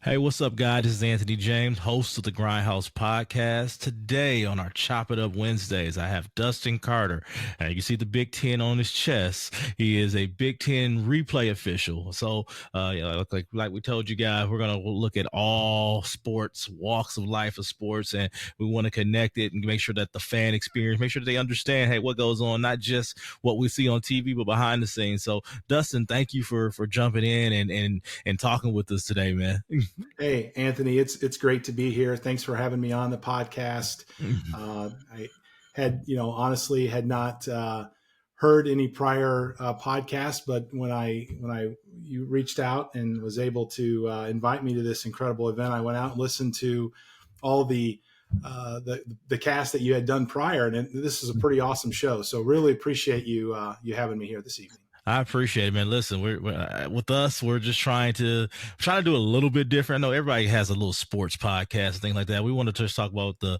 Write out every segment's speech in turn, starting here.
Hey, what's up, guys? This is Anthony James, host of the Grindhouse Podcast. Today on our Chop It Up Wednesdays, I have Dustin Carter. And you can see the Big Ten on his chest. He is a Big Ten replay official. So, like we told you guys, we're going to look at all sports, walks of life of sports, and we want to connect it and make sure that the fan experience, make sure that they understand, hey, what goes on, not just what we see on TV, but behind the scenes. So, Dustin, thank you for jumping in and talking with us today, man. Hey, Anthony, it's great to be here. Thanks for having me on the podcast. I honestly had not heard any prior podcasts, but when you reached out and was able to invite me to this incredible event, I went out and listened to all the cast that you had done prior, and this is a pretty awesome show. So really appreciate you having me here this evening. I appreciate it, man. Listen, we're with us. We're just trying to do a little bit different. I know everybody has a little sports podcast and things like that. We wanted to just talk about the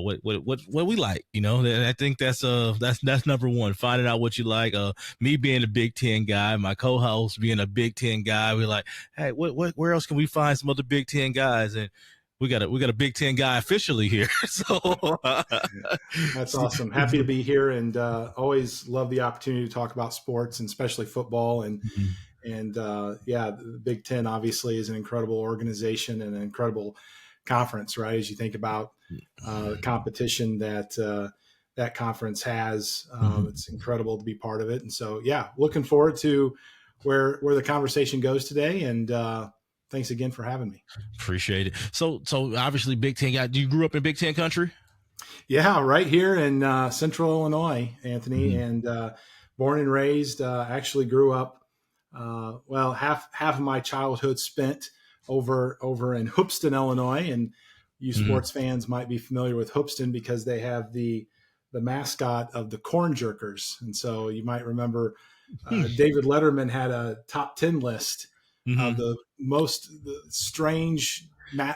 what we like, and I think that's number one. Finding out what you like. Me being a Big Ten guy, my co-host being a Big Ten guy. We're like, hey, where else can we find some other Big Ten guys? And we got a Big Ten guy officially here. So That's awesome. Happy to be here, and always love the opportunity to talk about sports and especially football. The Big Ten obviously is an incredible organization and an incredible conference, right? As you think about competition that conference has, it's incredible to be part of it. And so, looking forward to where the conversation goes today. And thanks again for having me. Appreciate it. So obviously Big Ten guy. You grew up in Big Ten country? Yeah, right here in Central Illinois, Anthony, and born and raised. Actually grew up. Half of my childhood spent over in Hoopeston, Illinois, and you sports fans might be familiar with Hoopeston because they have the mascot of the Corn Jerkers, and so you might remember David Letterman had a top 10 list of the most strange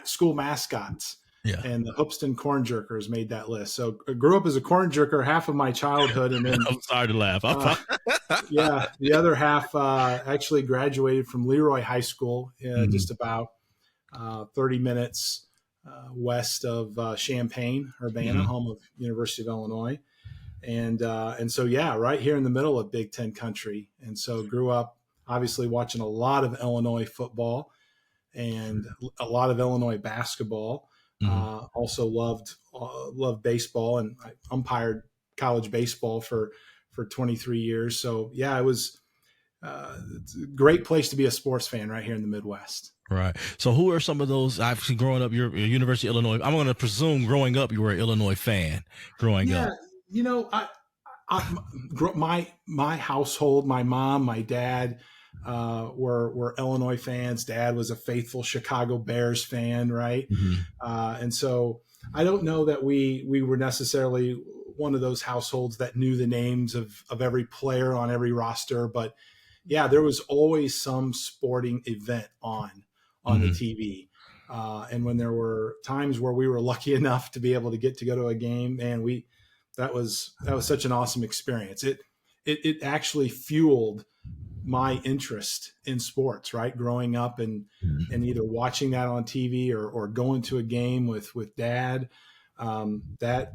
school mascots. Yeah. And the Hoopeston Corn Jerkers made that list. So I grew up as a corn jerker half of my childhood. And then I'm sorry to laugh. The other half actually graduated from Leroy High School, just about 30 minutes west of Champaign, Urbana, home of University of Illinois. And so, right here in the middle of Big Ten country. And so grew up obviously watching a lot of Illinois football and a lot of Illinois basketball. Also loved baseball, and I umpired college baseball for 23 years. So it was it's a great place to be a sports fan right here in the Midwest. Right. So who are some of those? Obviously, growing up, you're University of Illinois. I'm going to presume growing up, you were an Illinois fan. Growing up, my household, my mom, my dad were Illinois fans. Dad was a faithful Chicago Bears fan, right? And so I don't know that we were necessarily one of those households that knew the names of every player on every roster, but there was always some sporting event on the TV. And when there were times where we were lucky enough to be able to go to a game, and that was such an awesome experience. It actually fueled my interest in sports, right? Growing up and either watching that on TV or going to a game with dad. That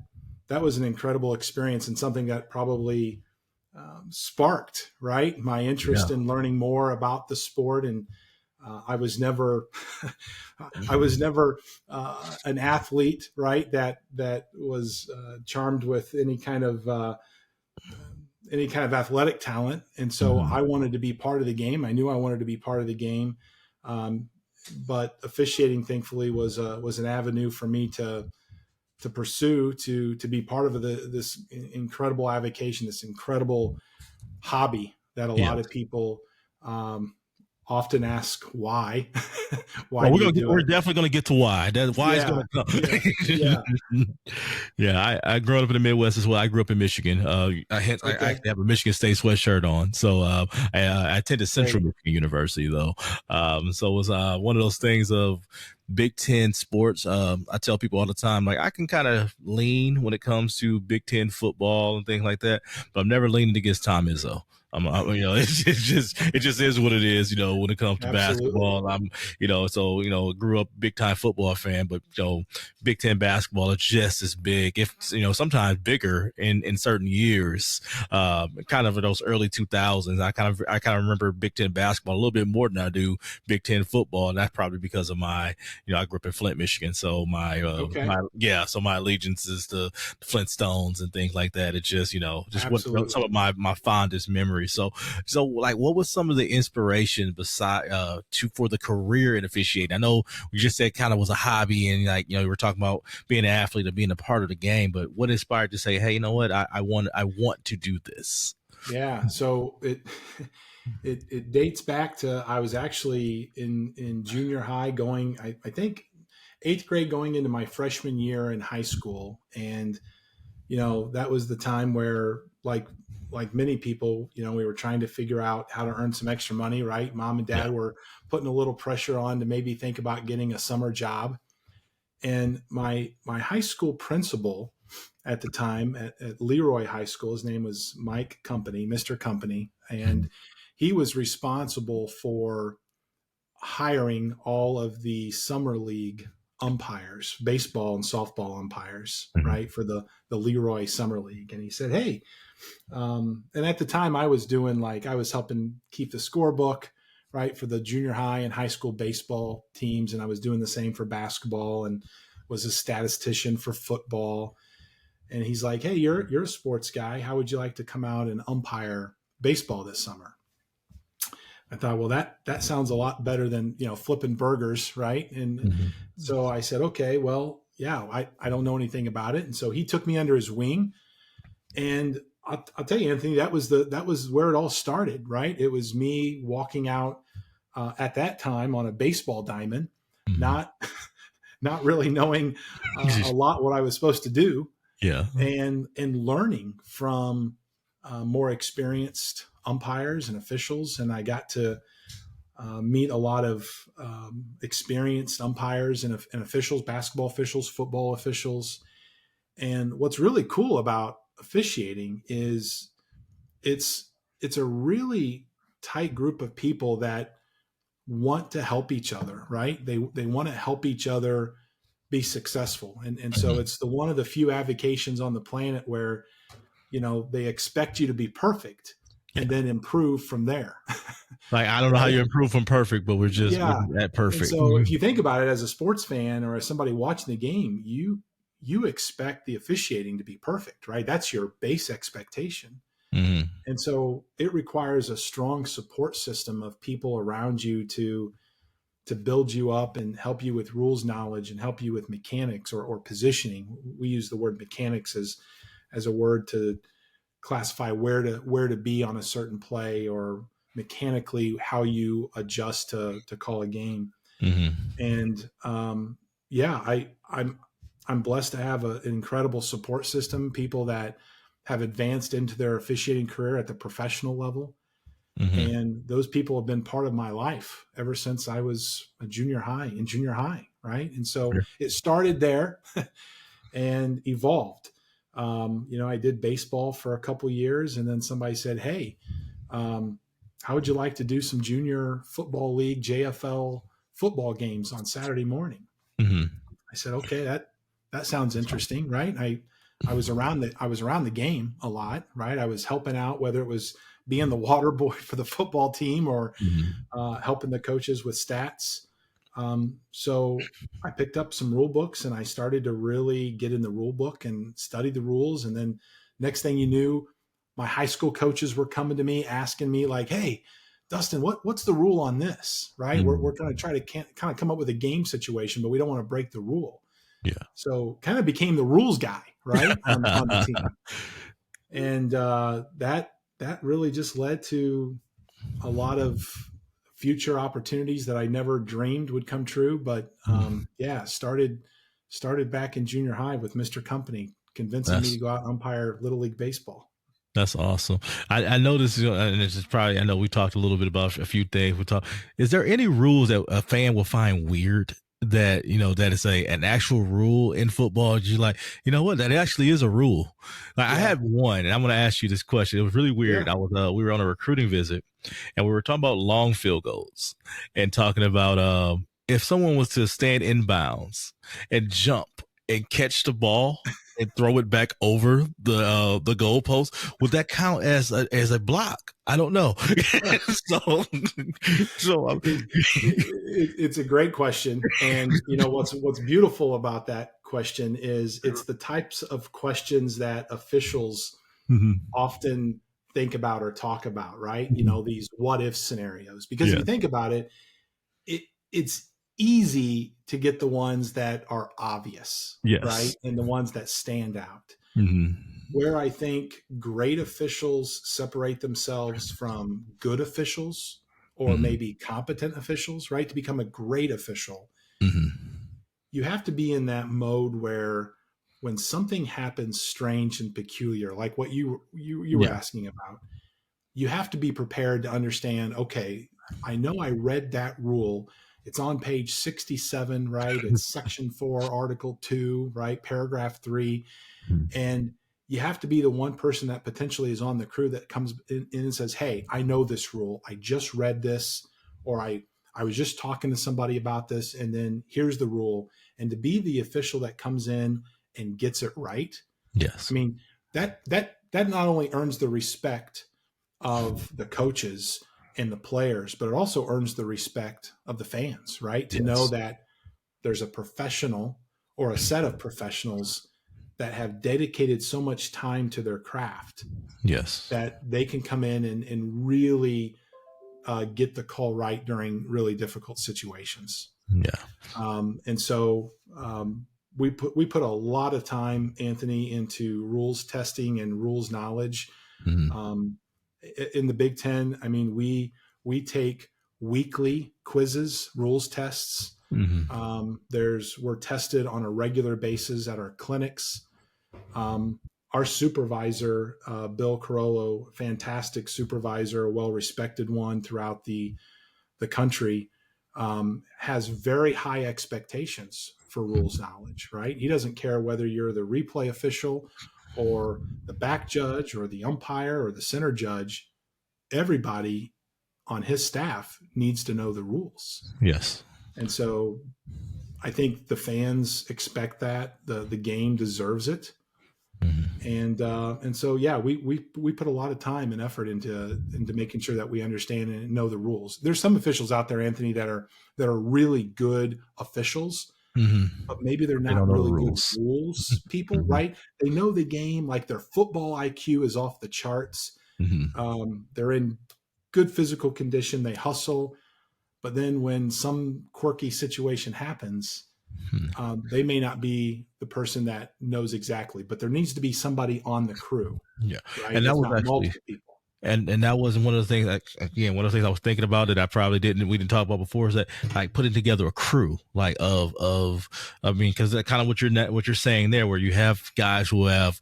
was an incredible experience and something that probably sparked, right, my interest in learning more about the sport. And I was never an athlete, right? That was charmed with any kind of athletic talent. And so I wanted to be part of the game. I knew I wanted to be part of the game. But officiating, thankfully, was an avenue for me to pursue, to be part of this incredible avocation, this incredible hobby that a lot of people often ask why. We're definitely going to get to why. That why is going to come. I grew up in the Midwest as well. I grew up in Michigan. I have a Michigan State sweatshirt on. So I attended Central Michigan University though. So it was one of those things of Big Ten sports. I tell people all the time, like I can kind of lean when it comes to Big Ten football and things like that, but I'm never leaning against Tom Izzo. it just is what it is. When it comes to Absolutely. basketball, so grew up big time football fan, but Big Ten basketball is just as big, if sometimes bigger in certain years. Kind of in those early 2000s, I kind of remember Big Ten basketball a little bit more than I do Big Ten football, and that's probably because of my, I grew up in Flint, Michigan, so Okay. so my allegiance is to the Flintstones and things like that. It's just just what some of Absolutely. my fondest memories. So like, what was some of the inspiration beside to for the career in officiating? I know we just said kind of was a hobby, and like we were talking about being an athlete or being a part of the game, but what inspired to say, hey, you know what, I want to do this. Yeah. So it dates back to, I was actually in junior high, going, I think eighth grade, going into my freshman year in high school. And, that was the time where, like many people, we were trying to figure out how to earn some extra money, right? Mom and Yeah. dad were putting a little pressure on to maybe think about getting a summer job. And my high school principal at the time at Leroy High School, his name was Mike Company, Mr. Company, and he was responsible for hiring all of the summer league umpires, baseball and softball umpires, Mhm. right, for the Leroy Summer League. And he said, "Hey," and at the time I was doing, like, I was helping keep the scorebook, right, for the junior high and high school baseball teams, and I was doing the same for basketball, and was a statistician for football. And he's like, "Hey, you're a sports guy. How would you like to come out and umpire baseball this summer?" I thought, well, that sounds a lot better than flipping burgers, right? And Mhm. so I said, okay, well, yeah, I don't know anything about it. And so he took me under his wing, and I'll tell you, Anthony, that was where it all started, right? It was me walking out at that time on a baseball diamond, Mhm. not not really knowing a lot what I was supposed to do, Yeah. and learning from more experienced umpires and officials. And I got to meet a lot of experienced umpires and officials, basketball officials, football officials. And what's really cool about officiating is it's it's a really tight group of people that want to help each other, right? They want to help each other be successful. And so Mhm. it's the one of the few avocations on the planet where they expect you to be perfect and Yeah. then improve from there. Like, I don't know how Right. you improve from perfect, but we're Yeah. at And perfect. so if you think about it, as a sports fan or as somebody watching the game, you expect the officiating to be perfect, right? That's your base expectation. Mhm. And so it requires a strong support system of people around you to build you up and help you with rules knowledge and help you with mechanics or positioning. We use the word mechanics as a word to classify where to be on a certain play, or mechanically how you adjust to call a game. Mhm. And yeah, I'm blessed to have an incredible support system, people that have advanced into their officiating career at the professional level. Mhm. And those people have been part of my life ever since I was in junior high, right? And so Sure. it started there and evolved. I did baseball for a couple years, and then somebody said, "Hey, um, how would you like to do some junior football league (JFL) football games on Saturday morning?" Mhm. I said, "Okay, that sounds interesting, right?" I was around the game a lot, right? I was helping out, whether it was being the water boy for the football team or Mhm. helping the coaches with stats. So I picked up some rule books and I started to really get in the rule book and study the rules. And then next thing you knew, my high school coaches were coming to me asking me like, "Hey, Dustin, what's the rule on this?" Right? We're Mhm. going to try to kind of come up with a game situation, but we don't want to break the rule. Yeah. So kind of became the rules guy, right, on the team. And that really just led to a lot of future opportunities that I never dreamed would come true. But Mhm. yeah, started back in junior high with Mr. Company convincing me to That's go out and umpire Little League baseball. that's awesome. I know this is, and this is probably, I know we talked a little bit about a few things. We talked. Is there any rules that a fan will find weird? that that is an actual rule in football? You're like, you know what, that actually is a rule. Like, I Yeah. had one, and I'm going to ask you this question. It was really weird. Yeah. I was we were on a recruiting visit, and we were talking about long field goals and talking about if someone was to stand inbounds and jump and catch the ball and throw it back over the goalpost, would that count as a block? I don't know. so so It's a great question, and what's beautiful about that question is it's the types of questions that officials Mhm, often think about or talk about, right? mhm. These what if scenarios. Because if Yeah. you think about it, it's easy to get the ones that are obvious, right? Yes. And the ones that stand out. Mhm. Where I think great officials separate themselves from good officials or Mhm. maybe competent officials, right? To become a great official, Mhm. you have to be in that mode where when something happens strange and peculiar, like what you were Yeah. asking about, you have to be prepared to understand, okay, I know I read that rule. It's on page 67, right? It's section 4, article 2, right? Paragraph 3. Mhm. And you have to be the one person that potentially is on the crew that comes in and says, hey, I know this rule. I just read this, or I was just talking to somebody about this, and then here's the rule. And to be the official that comes in and gets it right, I Yes. mean, that not only earns the respect of the coaches and the players, but it also earns the respect of the fans, right? To know Yes. that there's a professional or a set of professionals that have dedicated so much time to their craft Yes. that they can come in and really get the call right during really difficult situations. Yeah. And so we put a lot of time, Anthony, into rules testing and rules knowledge. Mhm. Um, in the Big Ten, I mean, we take weekly quizzes, rules tests. Mhm. We're tested on a regular basis at our clinics. Um, our supervisor, Bill Carollo, fantastic supervisor, a well-respected one throughout the country, has very high expectations for rules knowledge, right? He doesn't care whether you're the replay official or the back judge or the umpire or the center judge. Everybody on his staff needs to know the rules. Yes. And so I think the fans expect that. The game deserves it. Mhm. And so yeah, we put a lot of time and effort into making sure that we understand and know the rules. There's some officials out there, Anthony, that are really good officials, Mhm. but maybe they're They not don't know the really good rules. rules people, Mhm. right? They know the game, like their football IQ is off the charts. Mhm. They're in good physical condition, they hustle, but then when some quirky situation happens, Mhm. they may not be the person that knows exactly, but there needs to be somebody on the crew, Yeah. right? And that If was not actually multiple people. and that was one of the things, like, again, one of the things I was thinking about that I probably we didn't talk about before, is that, like, putting together a crew, like, of I mean, because that kind of what you're saying there, where you have guys who have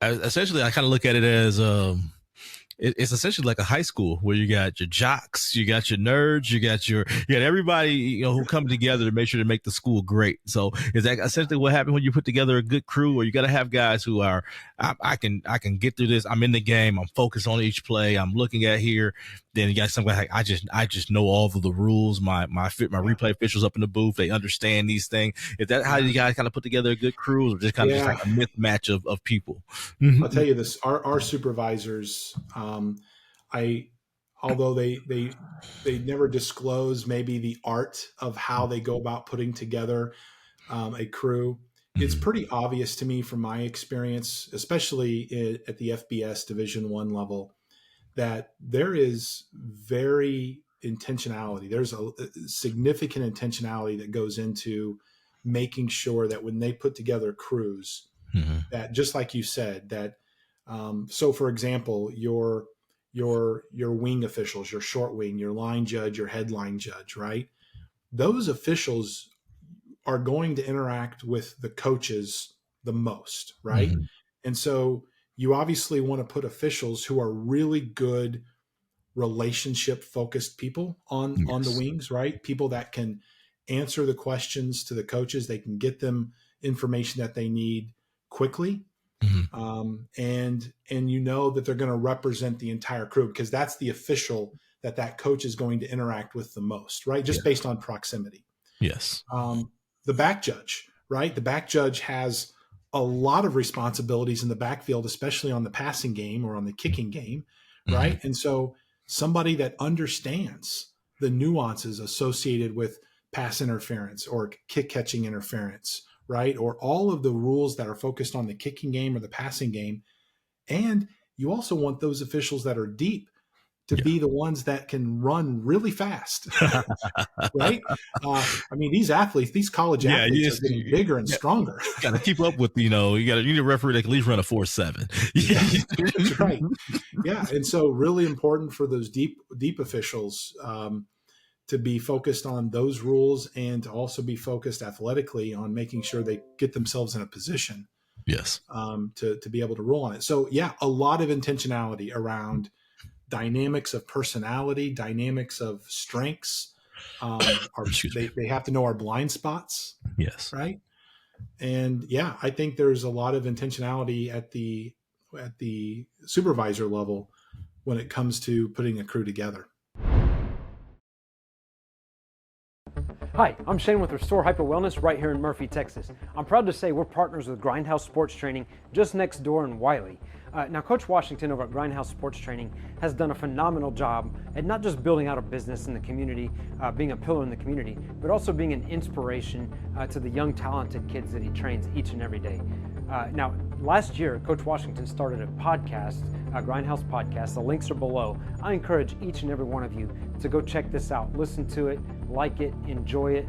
essentially, I kind of look at it as it's essentially like a high school where you got your jocks, you got your nerds, you got everybody, who come together to make sure to make the school great. So is that essentially what happened when you put together a good crew? Or you got to have guys who are, I can get through this. I'm in the game. I'm focused on each play. I'm looking at here. Then you got some guy like, I just know all of the rules. My Yeah, replay officials up in the booth, they understand these things. Is that how yeah, you guys kind of put together a good crew, or just kind of just like yeah. a mismatch of people? I'll tell you this: our supervisors, I, although they never disclose maybe the art of how they go about putting together a crew. It's pretty obvious to me from my experience, especially at the FBS Division 1 level, that there is very intentionality. There's a significant intentionality that goes into making sure that when they put together crews, Mhm. that just like you said, that so for example, your wing officials, your short wing, your line judge, your headline judge, right? Those officials are going to interact with the coaches the most, right? Mhm. And so you obviously want to put officials who are really good relationship focused people on the Yes. wings, right? People that can answer the questions to the coaches. They can get them information that they need quickly. And you know that they're going to represent the entire crew, because that's the official that coach is going to interact with the most, right? Just based on proximity. Yes. The back judge, right? The back judge has a lot of responsibilities in the backfield, especially on the passing game or on the kicking game, right? And so somebody that understands the nuances associated with pass interference or kick catching interference, right? Or all of the rules that are focused on the kicking game or the passing game. And you also want those officials that are deep to be the ones that can run really fast, right? I mean, these athletes, these college athletes are getting bigger and stronger. Got to keep up with, you need a referee that can at least run a 4.7. That's right. Yeah. And so really important for those deep officials to be focused on those rules, and to also be focused athletically on making sure they get themselves in a position to be able to rule on it. So yeah, a lot of intentionality around dynamics of personality, dynamics of strengths. They have to know our blind spots. Yes. Right. And yeah, I think there's a lot of intentionality at the supervisor level when it comes to putting a crew together. Hi, I'm Shane with Restore Hyper Wellness right here in Murphy, Texas. I'm proud to say we're partners with Grindhouse Sports Training just next door in Wiley. Now, Coach Washington over at Grindhouse Sports Training has done a phenomenal job at not just building out a business in the community, being a pillar in the community, but also being an inspiration to the young, talented kids that he trains each and every day. Now, last year, Coach Washington started a podcast, a Grindhouse podcast. The links are below. I encourage each and every one of you to go check this out, listen to it, like it, enjoy it.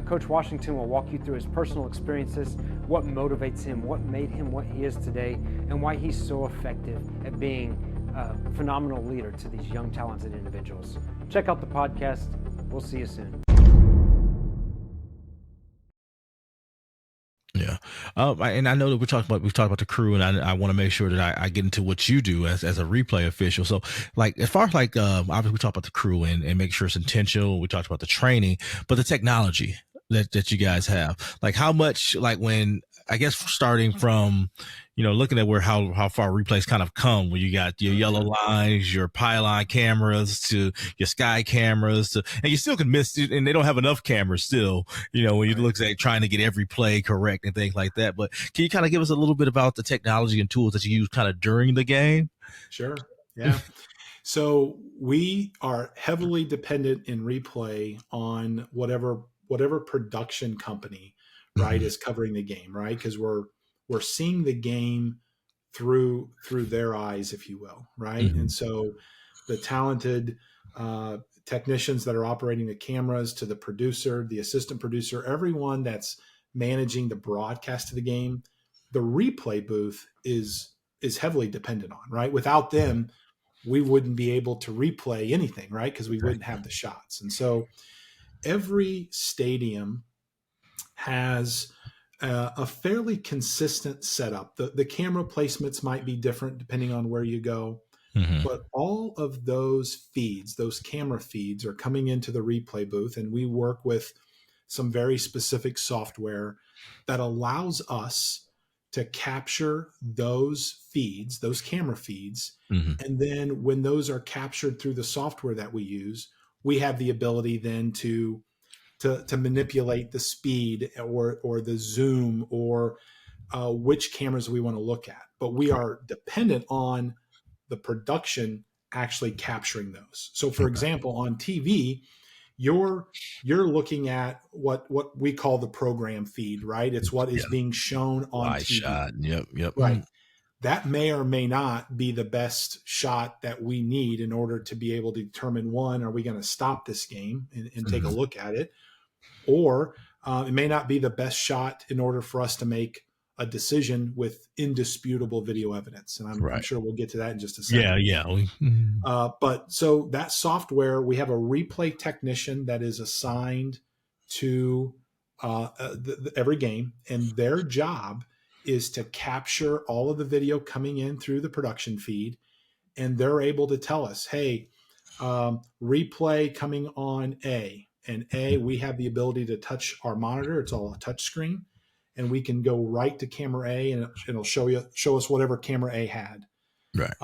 Coach Washington will walk you through his personal experiences, what motivates him, what made him what he is today, and why he's so effective at being a phenomenal leader to these young, talented individuals. Check out the podcast. We'll see you soon. Yeah. And I know that we've talked about the crew, and I want to make sure that I get into what you do as a replay official. So like, as far as like, obviously we talked about the crew and make sure it's intentional. We talked about the training, but the technology that you guys have, like how much, like when, I guess starting from, looking at how far replays kind of come, where you got your yellow lines, your pylon cameras, to your sky cameras, and you still can miss it, and they don't have enough cameras still, when you look at trying to get every play correct and things like that. But can you kind of give us a little bit about the technology and tools that you use kind of during the game? Sure. Yeah. So we are heavily dependent in replay on whatever production company, right, is covering the game, right? Because we're seeing the game through their eyes, if you will, right? And so the talented technicians that are operating the cameras, to the producer, the assistant producer, everyone that's managing the broadcast of the game, the replay booth is heavily dependent on, right? Without them, we wouldn't be able to replay anything, right? Because we wouldn't have the shots. And so every stadium has a fairly consistent setup. The camera placements might be different depending on where you go, but all of those feeds, those camera feeds, are coming into the replay booth, and we work with some very specific software that allows us to capture those feeds, those camera feeds. And then when those are captured through the software that we use, we have the ability then to manipulate the speed or the zoom or which cameras we want to look at. But we are dependent on the production actually capturing those. So for example, on TV, you're looking at what we call the program feed, right? It's what is being shown on Live TV. shot. Yep. Right. That may or may not be the best shot that we need in order to be able to determine, one, are we going to stop this game and take a look at it? Or it may not be the best shot in order for us to make a decision with indisputable video evidence. And I'm sure we'll get to that in just a second. Yeah. But so that software, we have a replay technician that is assigned to every game, and their job is to capture all of the video coming in through the production feed. And they're able to tell us, hey, replay coming on A, And we have the ability to touch our monitor. It's all a touch screen, and we can go right to camera A, and it'll show us whatever camera A had. Right.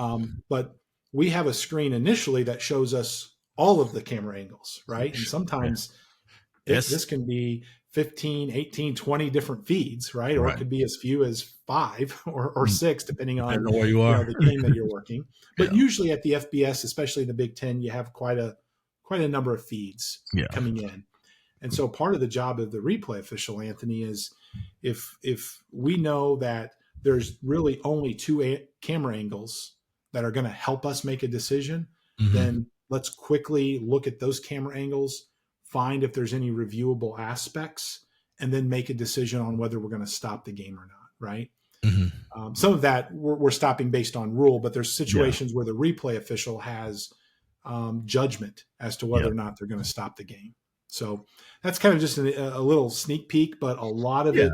But we have a screen initially that shows us all of the camera angles, right? And sometimes this can be 15, 18, 20 different feeds, right? Or it could be as few as 5 or 6, depending on where you are, the game that you're working. But usually at the FBS, especially in the Big Ten, you have quite a number of feeds coming in. And so part of the job of the replay official, Anthony, is if we know that there's really only 2 camera angles that are going to help us make a decision, then let's quickly look at those camera angles, find if there's any reviewable aspects, and then make a decision on whether we're going to stop the game or not, right? Some of that we're stopping based on rule, but there's situations where the replay official has judgment as to whether or not they're going to stop the game. So that's kind of just a little sneak peek, but a lot of it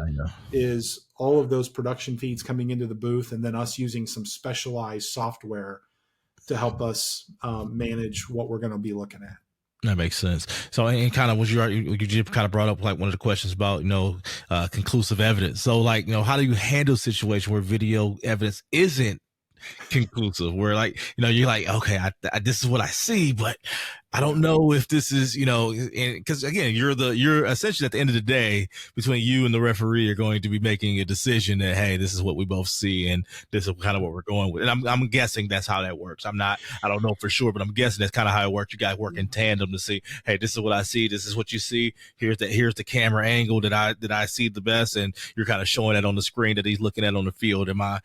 is all of those production feeds coming into the booth, and then us using some specialized software to help us manage what we're going to be looking at. That makes sense. So, and kind of you just kind of brought up like one of the questions about, conclusive evidence. So like, how do you handle a situation where video evidence isn't conclusive, where like, you're like, okay, I this is what I see, but I don't know if this is, because again, you're essentially at the end of the day, between you and the referee are going to be making a decision that, hey, this is what we both see, and this is kind of what we're going with. And I'm guessing that's how that works. I don't know for sure, but I'm guessing that's kind of how it works. You guys work in tandem to see, hey, this is what I see. This is what you see. Here's the camera angle that I see the best. And you're kind of showing that on the screen that he's looking at on the field. Am I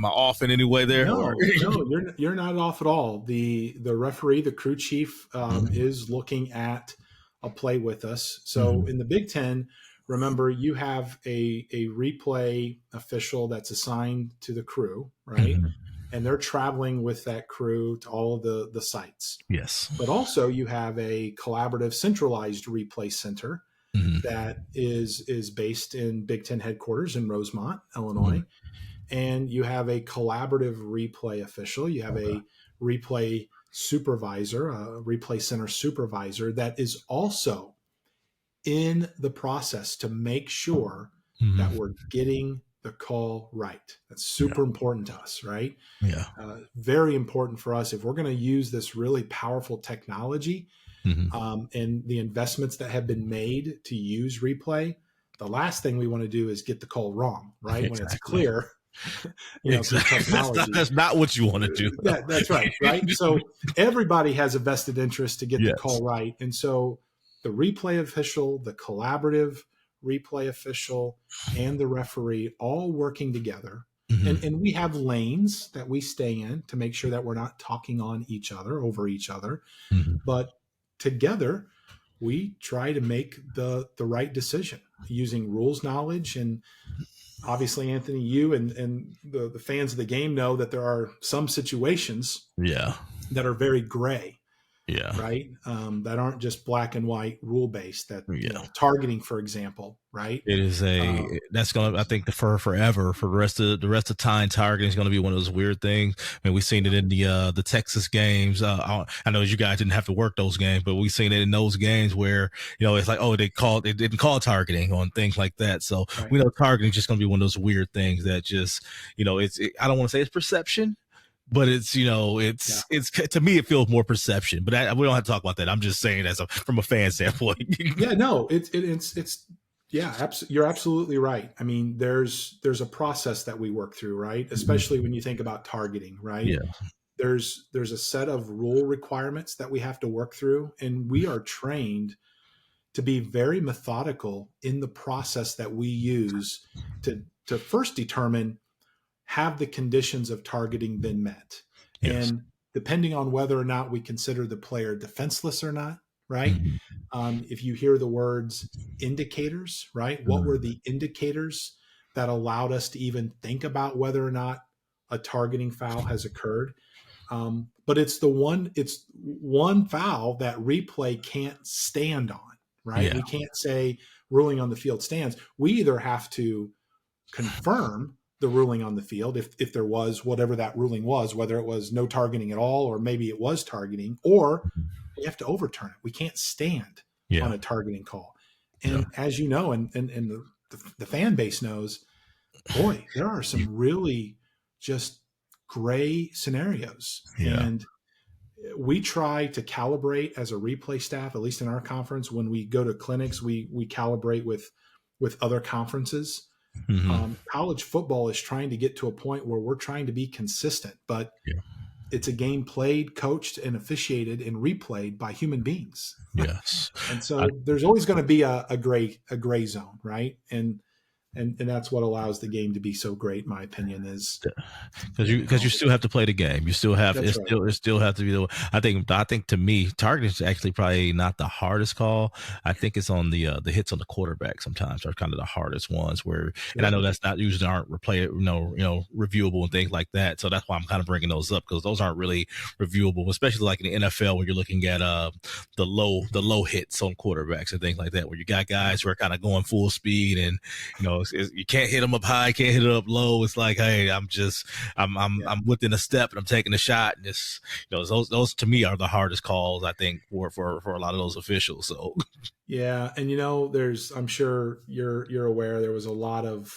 off in any way there? No, you're not off at all. The referee, the crew chief, is looking at a play with us. So in the Big Ten, remember, you have a replay official that's assigned to the crew, right? And they're traveling with that crew to all of the sites. Yes. But also you have a collaborative centralized replay center that is based in Big Ten headquarters in Rosemont, Illinois. And you have a collaborative replay official. You have a replay supervisor, a replay center supervisor that is also in the process to make sure that we're getting the call right. That's super important to us, right? Yeah. Very important for us if we're going to use this really powerful technology and the investments that have been made to use replay. The last thing we want to do is get the call wrong, right? When it's clear. That's not what you want to do. That's right. So everybody has a vested interest to get the call right. And so the replay official, the collaborative replay official, and the referee all working together. And we have lanes that we stay in to make sure that we're not talking on each other, over each other. But together, we try to make the right decision using rules knowledge. And obviously, Anthony, you and the fans of the game know that there are some situations that are very gray. Right. That aren't just black and white rule based. That targeting, for example, right? It is that's gonna, I think, defer forever for the rest of time. Targeting is going to be one of those weird things. I mean, we've seen it in the Texas games. I know you guys didn't have to work those games, but we've seen it in those games where it's like, oh, they didn't call targeting on things like that. So we know targeting is just going to be one of those weird things that just I don't want to say it's perception. But it's it's to me it feels more perception. But we don't have to talk about that. I'm just saying from a fan standpoint. It's you're absolutely right. I mean, there's a process that we work through, right? Especially when you think about targeting, right? There's a set of rule requirements that we have to work through, and we are trained to be very methodical in the process that we use to first determine, have the conditions of targeting been met? And depending on whether or not we consider the player defenseless or not, right? If you hear the words indicators, right? What were the indicators that allowed us to even think about whether or not a targeting foul has occurred? But it's one foul that replay can't stand on, right? We can't say ruling on the field stands. We either have to confirm the ruling on the field, if there was whatever that ruling was, whether it was no targeting at all, or maybe it was targeting, or we have to overturn it. We can't stand on Yeah. a targeting call. Yeah. And as you know, and the fan base knows, boy, there are some really just gray scenarios. Yeah. And we try to calibrate as a replay staff, at least in our conference. When we go to clinics, we calibrate with other conferences. Hmm. College football is trying to get to a point where we're trying to be consistent, but Yeah. it's a game played, coached, and officiated and replayed by human beings. Yes. And I, so there's always going to be a gray zone, right? And that's what allows the game to be so great, in my opinion, is because you still have to play the game. You still have that's right. it still have to be the. I think to me, targeting is actually probably not the hardest call. I think it's on the hits on the quarterback sometimes are kind of the hardest ones where, and I know Sure. that's not usually aren't replay reviewable and things like that. So that's why I'm kind of bringing those up because those aren't really reviewable, especially like in the NFL when you're looking at the low hits on quarterbacks and things like that where you got Yeah. guys who are kind of going full speed and you can't hit them up high, can't hit it up low. It's like, hey, Yeah. I'm within a step and I'm taking a shot, and it's those to me are the hardest calls I think for a lot of those officials. So Yeah. And there's, I'm sure you're aware, there was a lot of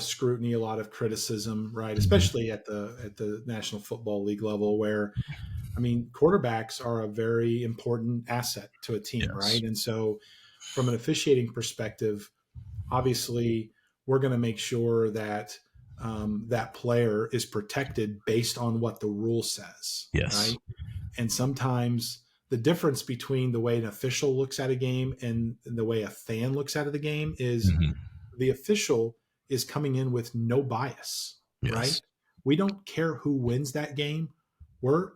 scrutiny, a lot of criticism, right? Mhm. Especially at the National Football League level, where I mean, quarterbacks are a very important asset to a team, Yes, right? And so, from an officiating perspective, obviously, we're going to make sure that that player is protected based on what the rule says, yes, right? And sometimes the difference between the way an official looks at a game and the way a fan looks at the game is hmm, the official is coming in with no bias, right? yes, We don't care who wins that game. We're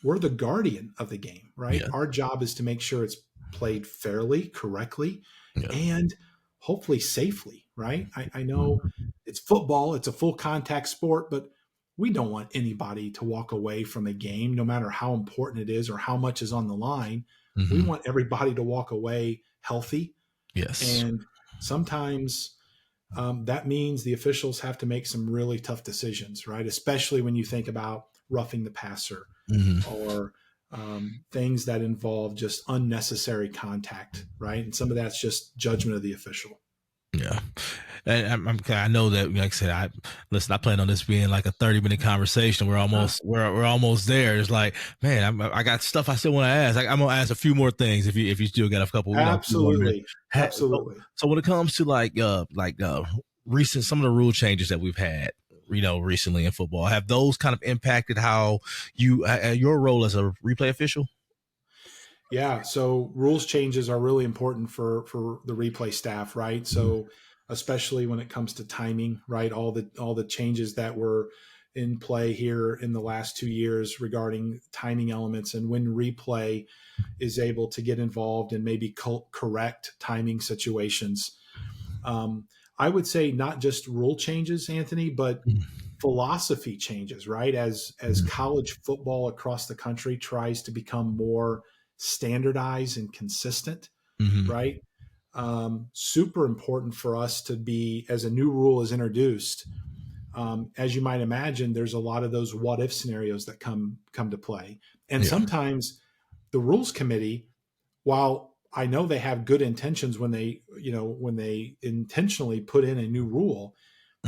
we're the guardian of the game, right? yeah, Our job is to make sure it's played fairly, correctly, yeah, and hopefully safely, right? I know mm-hmm. it's football, it's a full contact sport, but we don't want anybody to walk away from a game, no matter how important it is or how much is on the line. We Hmm. want everybody to walk away healthy. Yes, And sometimes that means the officials have to make some really tough decisions, right? Especially when you think about roughing the passer hmm, or things that involve just unnecessary contact, right? And some of that's just judgment of the official. yeah. And I know that, like I said, I plan on this being like a 30-minute conversation. Ah, We're almost there. It's like, man, I got stuff I still want to ask. I'm gonna ask a few more things if you still got a couple, a few more minutes. absolutely, So, absolutely. so when it comes to recent some of the rule changes that we've had, recently in football, have those kind of impacted how your role as a replay official? Yeah, so rules changes are really important for the replay staff, right? Mhm. So especially when it comes to timing, right? All the changes that were in play here in the last 2 years regarding timing elements and when replay is able to get involved and maybe correct timing situations. Um, I would say not just rule changes, Anthony, but philosophy changes, right? As Mhm. college football across the country tries to become more standardized and consistent, Mhm. right? Super important for us to be, as a new rule is introduced. As you might imagine, there's a lot of those what if scenarios that come to play, and Yeah. sometimes the rules committee, while I know they have good intentions when they intentionally put in a new rule,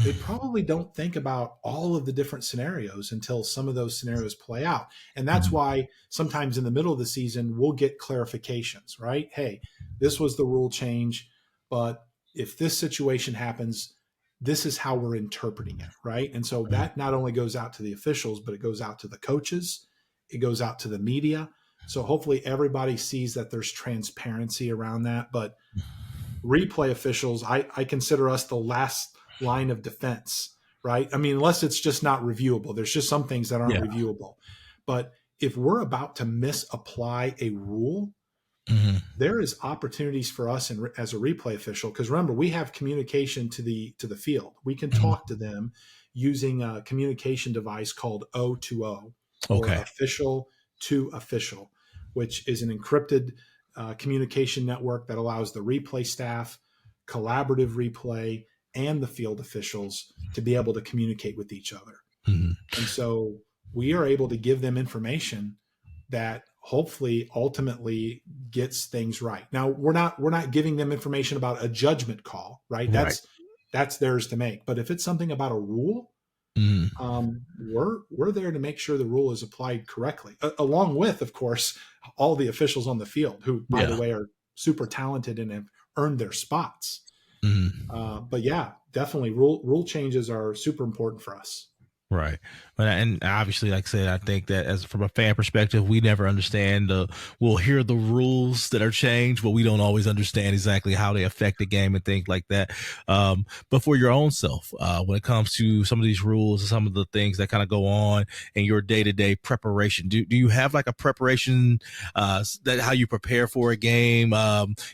they probably don't think about all of the different scenarios until some of those scenarios play out. And that's Mhm. why sometimes in the middle of the season, we'll get clarifications, right? Hey, this was the rule change, but if this situation happens, this is how we're interpreting it, right? And so that not only goes out to the officials, but it goes out to the coaches, it goes out to the media. So hopefully everybody sees that there's transparency around that. But replay officials, I consider us the last line of defense, right? I mean, unless it's just not reviewable. There's just some things that aren't Yeah. reviewable. But if we're about to misapply a rule, Mhm. there is opportunities for us as a replay official, because remember, we have communication to the field. We can Mhm. talk to them using a communication device called O2O, or Okay. official to official, which is an encrypted communication network that allows the replay staff, collaborative replay, and the field officials to be able to communicate with each other. Mhm. And so we are able to give them information that hopefully ultimately gets things right. Now we're not giving them information about a judgment call, right? Right. That's theirs to make. But if it's something about a rule, Mm-hmm. we're there to make sure the rule is applied correctly, along with, of course, all the officials on the field, who, by the Yeah. way, are super talented and have earned their spots. Mm-hmm. But yeah, definitely rule changes are super important for us. Right. And obviously, like I said, I think that as from a fan perspective, we never understand we'll hear the rules that are changed, but we don't always understand exactly how they affect the game and things like that. But for your own self, when it comes to some of these rules and some of the things that kind of go on in your day-to-day preparation, do you have like a preparation, that how you prepare for a game,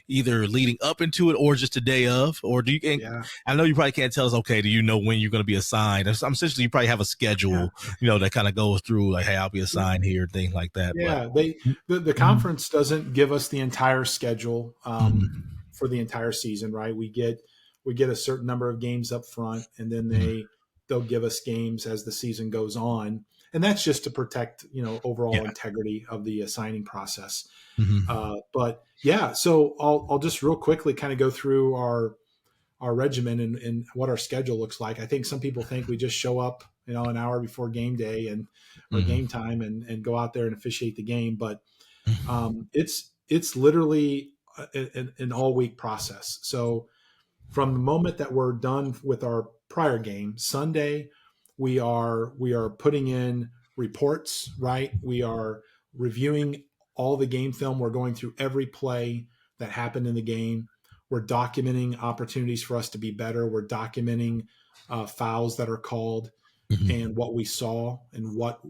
either leading up into it or just a day of, or do you, Yeah. I know you probably can't tell us, okay, do you know when you're going to be assigned? I'm essentially, you probably have a schedule, that kind of goes through like, hey, I'll be Yeah. assigned here, things like that. But Yeah, the conference doesn't give us the entire schedule Mhm. for the entire season, right? We get a certain number of games up front, and then Mhm. they'll give us games as the season goes on, and that's just to protect overall Yeah. integrity of the assigning process. Mhm. But yeah, so I'll just real quickly kind of go through our regimen and what our schedule looks like. I think some people think we just show up, an hour before game day or Mhm. game time and go out there and officiate the game. But Mhm. it's literally an all week process. So from the moment that we're done with our prior game, Sunday, we are putting in reports, right? We are reviewing all the game film. We're going through every play that happened in the game. We're documenting opportunities for us to be better. We're documenting fouls that are called Mhm. and what we saw and what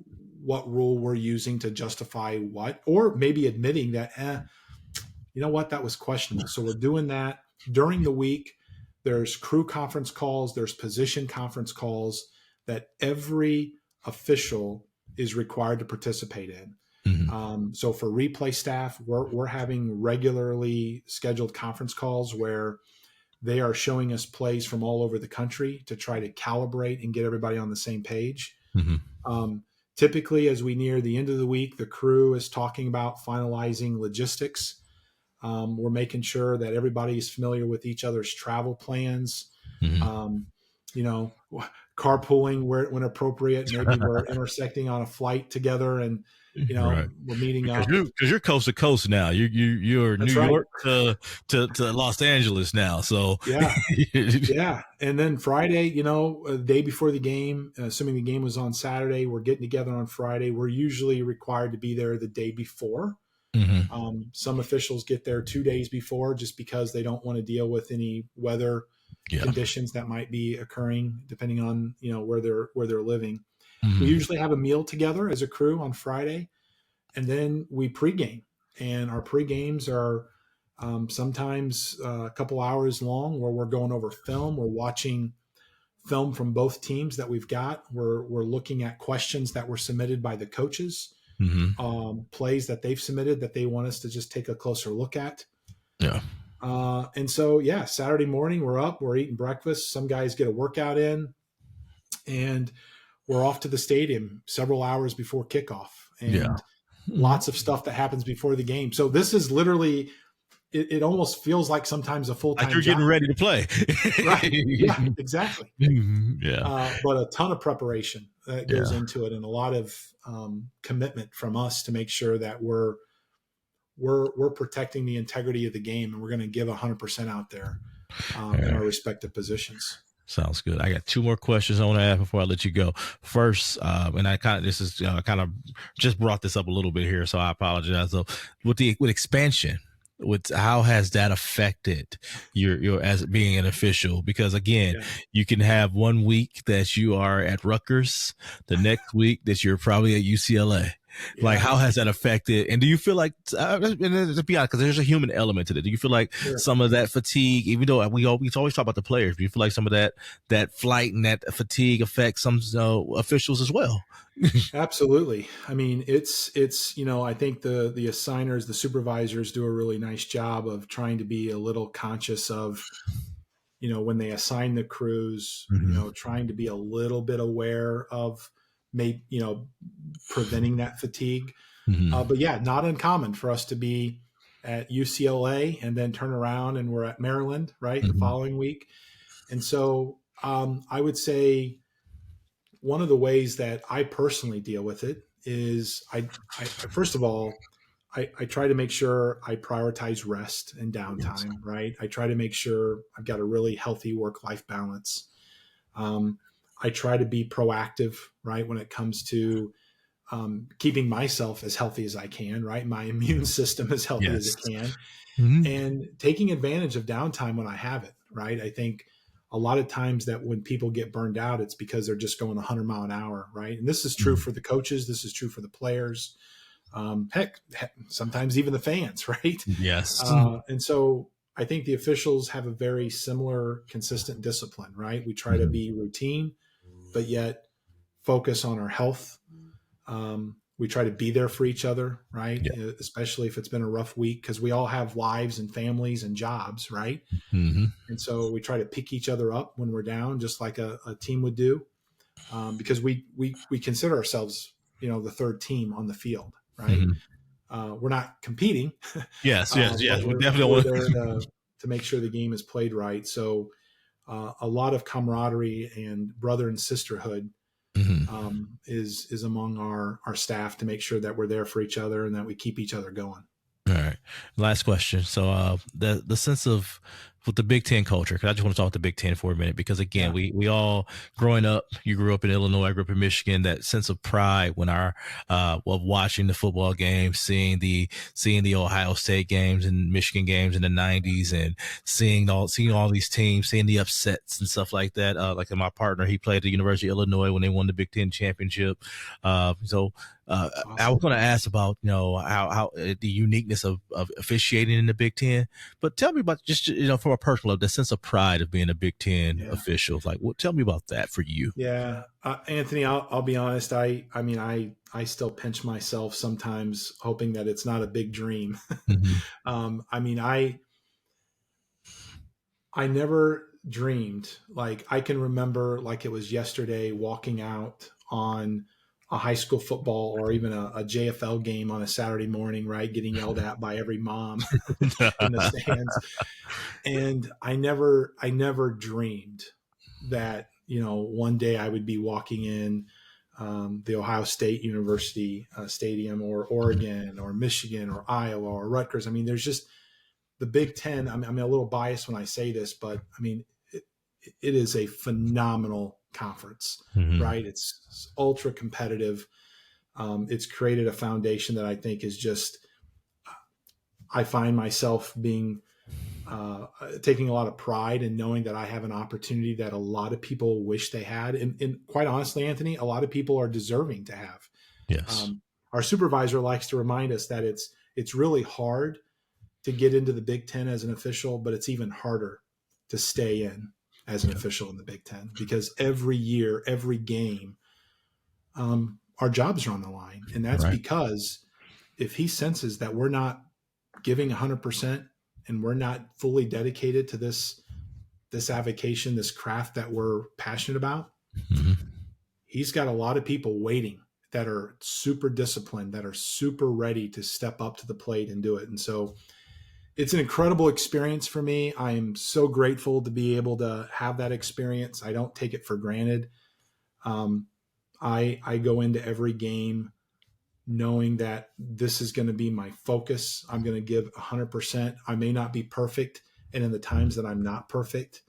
rule we're using to justify what, or maybe admitting that you know what, that was questionable. So we're doing that during the week. There's crew conference calls, there's position conference calls that every official is required to participate in. Mhm. So for replay staff, we're having regularly scheduled conference calls where they are showing us plays from all over the country to try to calibrate and get everybody on the same page. Mhm. Um, Typically, as we near the end of the week, the crew is talking about finalizing logistics. We're making sure that everybody is familiar with each other's travel plans. Mhm. Um, you know, carpooling when appropriate. Maybe we're intersecting on a flight together, and Right. we're meeting Because up. you're coast to coast now. You're New That's right. York to Los Angeles now. So Yeah, yeah. And then Friday, a day before the game, assuming the game was on Saturday, we're getting together on Friday. We're usually required to be there the day before. Mhm. Some officials get there 2 days before just because they don't want to deal with any weather Yeah. conditions that might be occurring depending on where they're living. We Mhm. usually have a meal together as a crew on Friday, and then we pregame. And our pregames are sometimes a couple hours long, where we're going over film. We're watching film from both teams that we've got. We're looking at questions that were submitted by the coaches, Mhm. plays that they've submitted that they want us to just take a closer look at. Yeah. And so, yeah, Saturday morning, we're up, we're eating breakfast. Some guys get a workout in, and we're off to the stadium several hours before kickoff, Yeah. and Mhm. lots of stuff that happens before the game. So this is literally, it almost feels like sometimes a Like full-time you're getting job. ready to play. Right. Yeah, exactly. Mhm. Yeah. But a ton of preparation that goes Yeah. into it, and a lot of commitment from us to make sure that we're protecting the integrity of the game, and we're going to give 100% out there in Yeah. our respective positions. Sounds good. I got two more questions I want to ask before I let you go. First, and I kind of this is kind of just brought this up a little bit here, so I apologize. So, with expansion, with how has that affected your as being an official? Because again, Yeah, you can have one week that you are at Rutgers, the next week that you're probably at UCLA. Like, yeah, how has that affected? And do you feel like, and to be honest, because there's a human element to it, do you feel like sure. some of that fatigue, even though we always talk about the players, do you feel like some of that flight and that fatigue affects some officials as well? Absolutely. I mean, it's I think the assigners, the supervisors do a really nice job of trying to be a little conscious of, when they assign the crews, Mm-hmm. trying to be a little bit aware of maybe, preventing that fatigue. But yeah, not uncommon for us to be at UCLA and then turn around and we're at Maryland, right, the Mm-hmm. following week. And so I would say one of the ways that I personally deal with it is I first of all, I try to make sure I prioritize rest and Yes. downtime, right? I try to make sure I've got a really healthy work life balance. Um, I try to be proactive, right, when it comes to keeping myself as healthy as I can, right? My immune system as healthy as Yes. it can, Mm-hmm. and taking advantage of downtime when I have it, right? I think a lot of times that when people get burned out, it's because they're just going 100-mile an hour, right? And this is true for the coaches. This is true for the players. Heck, sometimes even the fans, right? Yes. And so I think the officials have a very similar, consistent discipline, right? We try to Mm-hmm. be routine, but yet focus on our health. We try to be there for each other, right? Yeah. Especially if it's been a rough week, because we all have lives and families and jobs, right? Mm-hmm. And so we try to pick each other up when we're down, just like a team would do, because we consider ourselves, the third team on the field, right? Mm-hmm. We're not competing, Yes. Yes. but Yes. We we're definitely there want. to make sure the game is played right. So a lot of camaraderie and brother and sisterhood Mm-hmm. is among our staff to make sure that we're there for each other and that we keep each other going. All right. Last question. So the sense of with the Big Ten culture, because I just want to talk the Big Ten for a minute, because again, Yeah, we all growing up, you grew up in Illinois, I grew up in Michigan, that sense of pride when our of watching the football games, seeing the Ohio State games and Michigan games in the '90s, and seeing all these teams, seeing the upsets and stuff like that. Like my partner, he played at the University of Illinois when they won the Big Ten championship. So I was awesome. going to ask about how the uniqueness of officiating in the Big Ten, but tell me about just from a personal level, the sense of pride of being a Big Ten Yeah, official. Like, tell me about that for you. yeah. Anthony, I'll be honest. I mean, I still pinch myself sometimes, hoping that it's not a big dream. Mm-hmm. I mean, I never dreamed, like I can remember like it was yesterday, walking out on a high school football or even a JFL game on a Saturday morning, right? Getting yelled at by every mom in the stands. And I never dreamed that, one day I would be walking in the Ohio State University stadium, or Oregon or Michigan or Iowa or Rutgers. I mean, there's just the Big Ten. I'm a little biased when I say this, but I mean, it is a phenomenal conference, Mm-hmm. right? It's ultra competitive. It's created a foundation that I think is just, I find myself being, taking a lot of pride in knowing that I have an opportunity that a lot of people wish they had. And quite honestly, Anthony, a lot of people are deserving to have. Yes. Um, our supervisor likes to remind us that it's really hard to get into the Big Ten as an official, but it's even harder to stay in as an Yeah. official in the Big Ten, because every year, every game, our jobs are on the line. And that's Right. because if he senses that we're not giving 100% and we're not fully dedicated to this avocation, this craft that we're passionate about, Mm-hmm. he's got a lot of people waiting that are super disciplined, that are super ready to step up to the plate and do it. And so it's an incredible experience for me. I am so grateful to be able to have that experience. I don't take it for granted. Um, I go into every game knowing that this is going to be my focus. I'm going to give 100%. I may not be perfect. And in the times that I'm not perfect,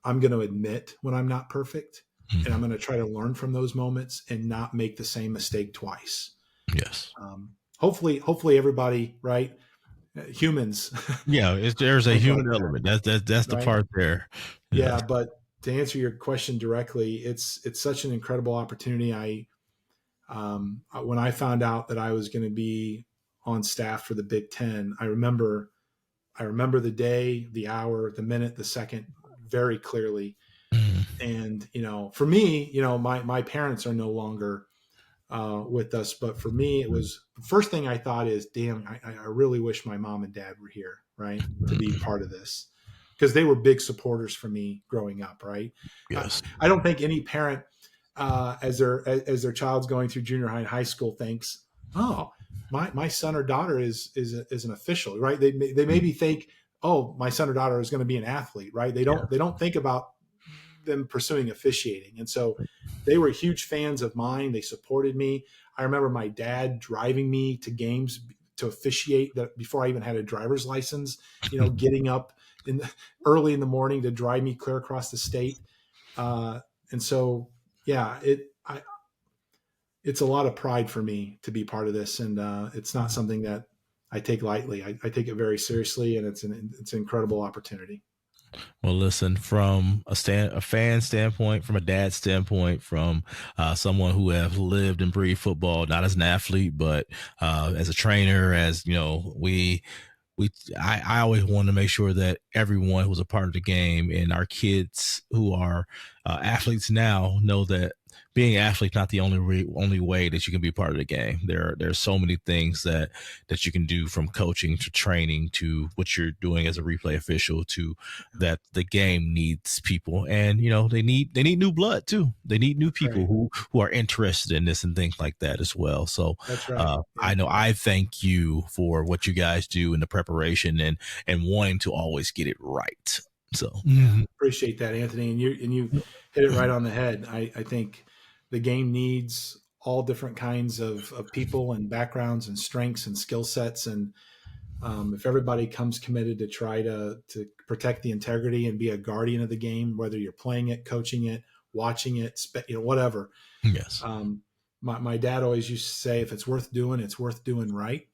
I'm going to admit when I'm not perfect. And I'm Mm-hmm. going to try to learn from those moments and not make the same mistake twice. Yes. Hopefully everybody, right? Humans Yeah. There's a think like human that, element. That's the right? part there. Yeah. Yes. But to answer your question directly, it's such an incredible opportunity. When I found out that I was going to be on staff for the Big Ten, I remember the day, the hour, the minute, the second very clearly. Mm-hmm. And for me, my parents are no longer with us, but for me, it was the first thing I thought is, damn, I really wish my mom and dad were here, right, to be Mm-hmm. part of this, because they were big supporters for me growing up, right. I, Yes. I don't think any parent, as their child's going through junior high and high school, thinks, oh, my son or daughter is an official, right? They maybe think, oh, my son or daughter is going to be an athlete, right? They don't think about them pursuing officiating. And so they were huge fans of mine. They supported me. I remember my dad driving me to games to officiate that before I even had a driver's license, getting up early in the morning to drive me clear across the state. And so, yeah, it's a lot of pride for me to be part of this. And it's not something that I take lightly. I take it very seriously, and it's an incredible opportunity. Well, listen, from a fan standpoint, from a dad standpoint, from someone who have lived and breathed football, not as an athlete, but as a trainer, as I always wanted to make sure that everyone who was a part of the game and our kids who are athletes now know that being an athlete not the only way that you can be part of the game. There's so many things that you can do, from coaching to training to what you're doing as a replay official, to that the game needs people, and they need new blood too. They need new people Right. who are interested in this and things like that as well. So That's right. Yeah. I know I thank you for what you guys do in the preparation and wanting to always get it right. So Appreciate that, Anthony. And you hit it right on the head. I think the game needs all different kinds of people and backgrounds and strengths and skill sets. And if everybody comes committed to try to protect the integrity and be a guardian of the game, whether you're playing it, coaching it, watching it, whatever. Yes. My dad always used to say, if it's worth doing, it's worth doing right.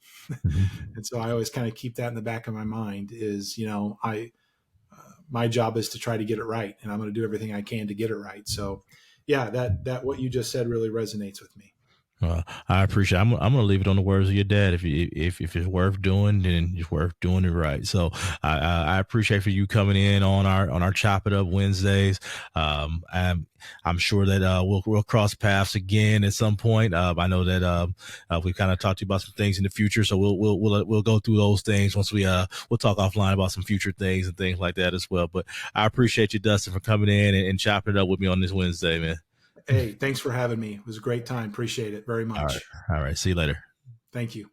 And so I always kind of keep that in the back of my mind is, my job is to try to get it right, and I'm going to do everything I can to get it right. So yeah, that what you just said really resonates with me. I appreciate it. I'm going to leave it on the words of your dad. If it's worth doing, then it's worth doing it right. So I appreciate for you coming in on our Chop It Up Wednesdays. I'm sure that we'll cross paths again at some point. I know that we kind of talked to you about some things in the future, so we'll go through those things once we'll talk offline about some future things and things like that as well. But I appreciate you, Dustin, for coming in and chopping it up with me on this Wednesday, man. Hey, thanks for having me. It was a great time. Appreciate it very much. All right. See you later. Thank you.